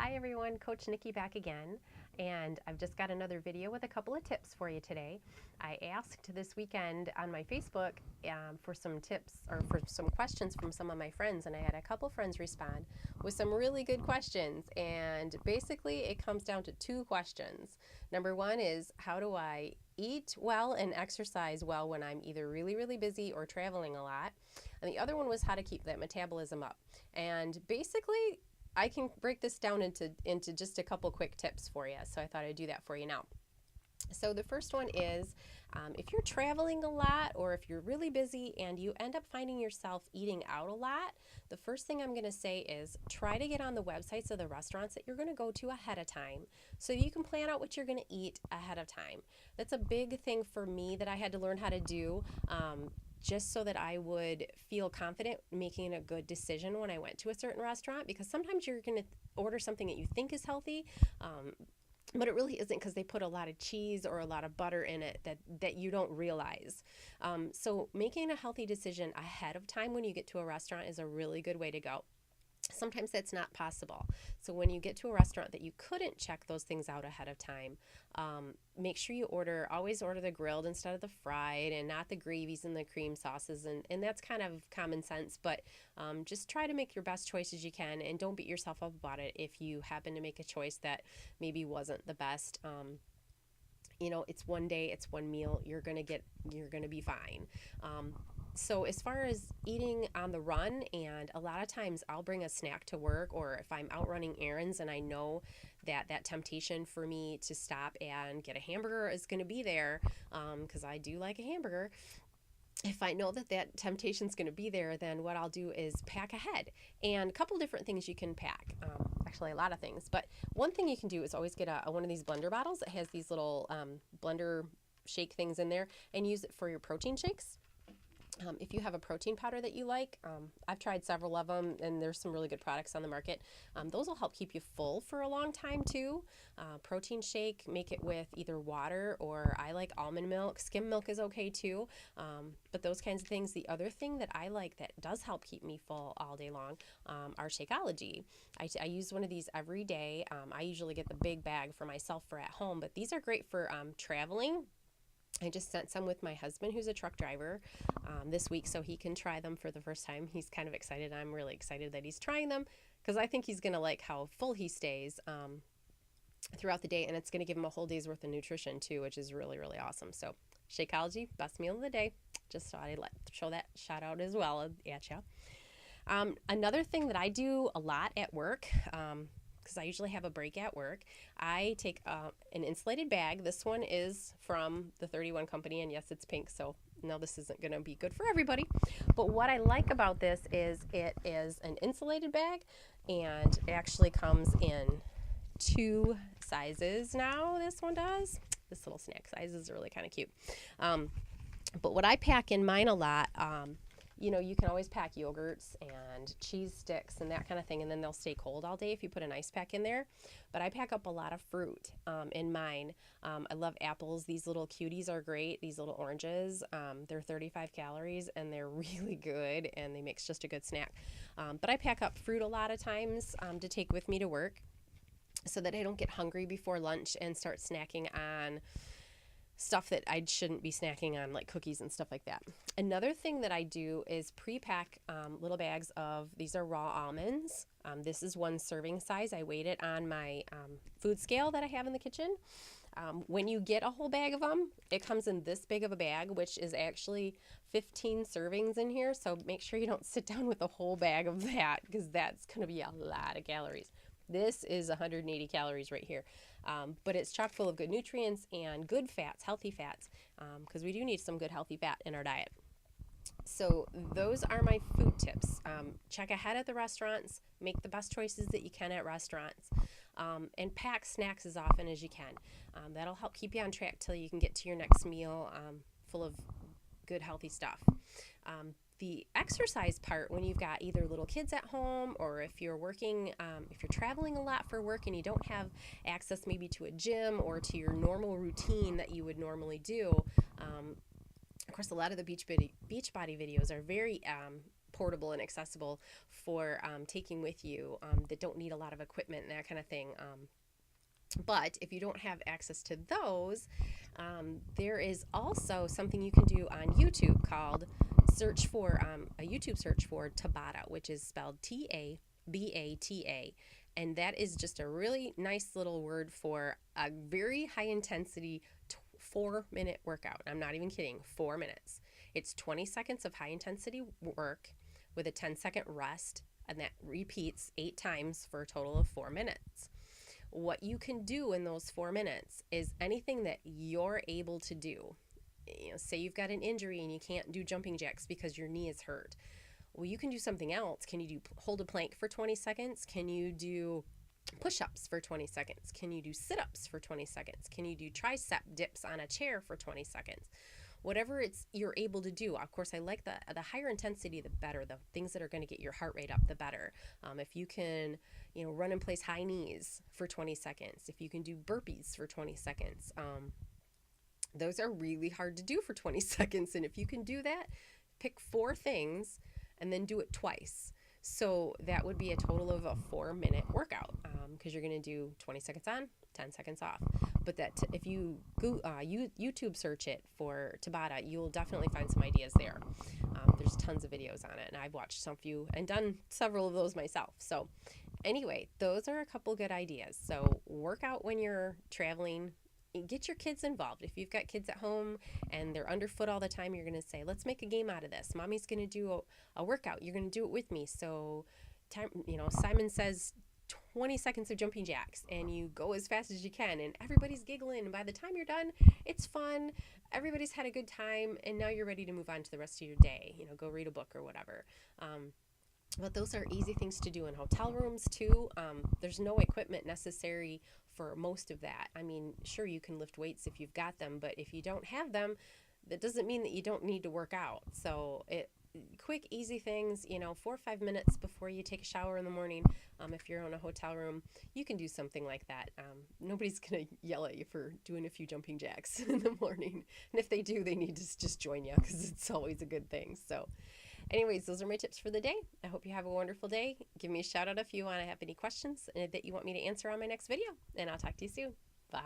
Hi everyone, Coach Nikki back again, and I've just got another video with a couple of tips for you today. I asked this weekend on my Facebook for some tips or for some questions from some of my friends, and I had a couple friends respond with some really good questions, and basically it comes down to two questions. Number one is, how do I eat well and exercise well when I'm either really busy or traveling a lot? And the other one was how to keep that metabolism up. And basically I can break this down into just a couple quick tips for you. So I thought I'd do that for you now. So the first one is if you're traveling a lot or if you're really busy and you end up finding yourself eating out a lot, the first thing I'm going to say is try to get on the websites of the restaurants that you're going to go to ahead of time so you can plan out what you're going to eat ahead of time. That's a big thing for me that I had to learn how to do. Just so that I would feel confident making a good decision when I went to a certain restaurant, because sometimes you're going to order something that you think is healthy, but it really isn't because they put a lot of cheese or a lot of butter in it that you don't realize. So making a healthy decision ahead of time when you get to a restaurant is a really good way to go. Sometimes that's not possible. So when you get to a restaurant that you couldn't check those things out ahead of time, make sure you always order the grilled instead of the fried and not the gravies and the cream sauces. And that's kind of common sense, but just try to make your best choices you can and don't beat yourself up about it if you happen to make a choice that maybe wasn't the best. It's one day, it's one meal, you're gonna be fine. So as far as eating on the run, and a lot of times I'll bring a snack to work, or if I'm out running errands and I know that temptation for me to stop and get a hamburger is going to be there, because I do like a hamburger. If I know that temptation is going to be there, then what I'll do is pack ahead. And a couple different things you can pack. Actually, a lot of things. But one thing you can do is always get one of these blender bottles that has these little blender shake things in there, and use it for your protein shakes. If you have a protein powder that you like, I've tried several of them, and there's some really good products on the market. Those will help keep you full for a long time too. Protein shake, make it with either water, or I like almond milk. Skim milk is okay too, but those kinds of things. The other thing that I like that does help keep me full all day long are Shakeology. I use one of these every day. I usually get the big bag for myself for at home, but these are great for traveling. I just sent some with my husband, who's a truck driver, this week, so he can try them for the first time. He's kind of excited. I'm really excited that he's trying them, because I think he's going to like how full he stays throughout the day, and it's going to give him a whole day's worth of nutrition too, which is really awesome. So Shakeology, best meal of the day. Just thought I'd show that shout out as well at you. Another thing that I do a lot at work, because I usually have a break at work, I take an insulated bag. This one is from the 31 company, and yes, it's pink, so no, this isn't going to be good for everybody. But what I like about this is it is an insulated bag, and it actually comes in 2 sizes now. This one does. This little snack size is really kind of cute. But what I pack in mine a lot, you can always pack yogurts and cheese sticks and that kind of thing, and then they'll stay cold all day if you put an ice pack in there. But I pack up a lot of fruit in mine. I love apples. These little cuties are great. These little oranges, they're 35 calories and they're really good, and they makes just a good snack. But I pack up fruit a lot of times to take with me to work so that I don't get hungry before lunch and start snacking on stuff that I shouldn't be snacking on, like cookies and stuff like that. Another thing that I do is pre-pack little bags of, these are raw almonds. This is 1 serving size. I weighed it on my food scale that I have in the kitchen. When you get a whole bag of them, it comes in this big of a bag, which is actually 15 servings in here. So make sure you don't sit down with a whole bag of that, because that's going to be a lot of calories. This is 180 calories right here. But it's chock full of good nutrients and good fats, healthy fats, because we do need some good healthy fat in our diet. So those are my food tips. Check ahead at the restaurants, make the best choices that you can at restaurants, and pack snacks as often as you can. That'll help keep you on track till you can get to your next meal full of good healthy stuff. The exercise part, when you've got either little kids at home, or if you're working, if you're traveling a lot for work and you don't have access maybe to a gym or to your normal routine that you would normally do, of course, a lot of the Beachbody videos are very portable and accessible for taking with you, that don't need a lot of equipment and that kind of thing. But if you don't have access to those, there is also something you can do on YouTube called search for a YouTube search for Tabata, which is spelled T-A-B-A-T-A. And that is just a really nice little word for a very high intensity 4-minute workout. I'm not even kidding, 4 minutes. It's 20 seconds of high intensity work with a 10-second rest, and that repeats 8 times for a total of 4 minutes. What you can do in those 4 minutes is anything that you're able to do. Say you've got an injury and you can't do jumping jacks because your knee is hurt. Well, you can do something else. Can you hold a plank for 20 seconds? Can you do push-ups for 20 seconds? Can you do sit-ups for 20 seconds? Can you do tricep dips on a chair for 20 seconds? Whatever you're able to do. Of course, I like the higher intensity, the better. The things that are going to get your heart rate up, the better. If you can, run and place high knees for 20 seconds, if you can do burpees for 20 seconds, those are really hard to do for 20 seconds. And if you can do that, pick 4 things and then do it twice. So that would be a total of a 4-minute workout, because you're going to do 20 seconds on, 10 seconds off. But if you YouTube search it for Tabata, you'll definitely find some ideas there. There's tons of videos on it, and I've watched some few and done several of those myself. So anyway, those are a couple good ideas. So work out when you're traveling. Get your kids involved. If you've got kids at home and they're underfoot all the time, you're going to say, let's make a game out of this. Mommy's going to do a workout. You're going to do it with me. So Simon says 20 seconds of jumping jacks, and you go as fast as you can, and everybody's giggling, and by the time you're done, it's fun. Everybody's had a good time, and now you're ready to move on to the rest of your day. Go read a book or whatever. But those are easy things to do in hotel rooms too. There's no equipment necessary for most of that. I mean, sure, you can lift weights if you've got them, but if you don't have them, that doesn't mean that you don't need to work out. So quick, easy things, 4 or 5 minutes before you take a shower in the morning. If you're in a hotel room, you can do something like that. Nobody's going to yell at you for doing a few jumping jacks in the morning. And if they do, they need to just join you, because it's always a good thing. So anyways, those are my tips for the day. I hope you have a wonderful day. Give me a shout out if you want to have any questions that you want me to answer on my next video, and I'll talk to you soon. Bye.